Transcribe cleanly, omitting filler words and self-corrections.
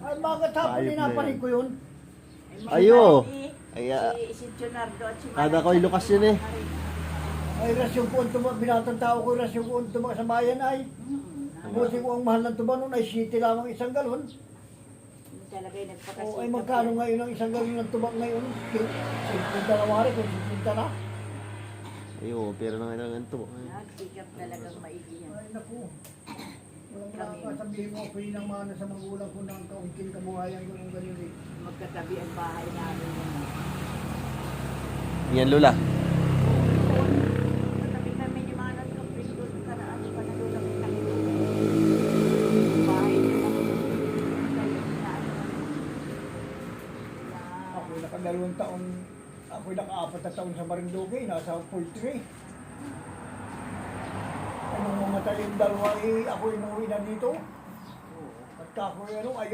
Ay, bakit hapon Ayop na inapanig yan. ko yun? Ayo. Ay, Si Leonardo at si kada ko yung Lucas yun eh. Ay, rasyon ko ang tuba, binatang tao ko, rasyon ko ang tuba sa bayan ay. Buti ko ang mahal ng tuba noon ay city lamang isang galon. Talaga yung nagpakasikap. O ay magkano ngayon ang isang galon ng tuba ngayon? 50 na wari, kung 50 na. Ayo, pero na kailangan to. Nagsikap talagang maigi yan. Ay, naku. Walang nakakasabihin mo, ng mana sa magulang ko ng kaunting kabuhayan ko ng ganyan eh. Magkatabi ang bahay namin. Yan, Lola. Katabi kami ni Manat ng Pindot. Karaan pa na doon ang kami. Bahay nila. Ako'y nakadalawang taon, ako'y naka-4 na taon sa Marinduque, nasa poultry. Anong mamatay yung dalawa eh, ako'y inuwi na dito. At ako'y ano, ayun.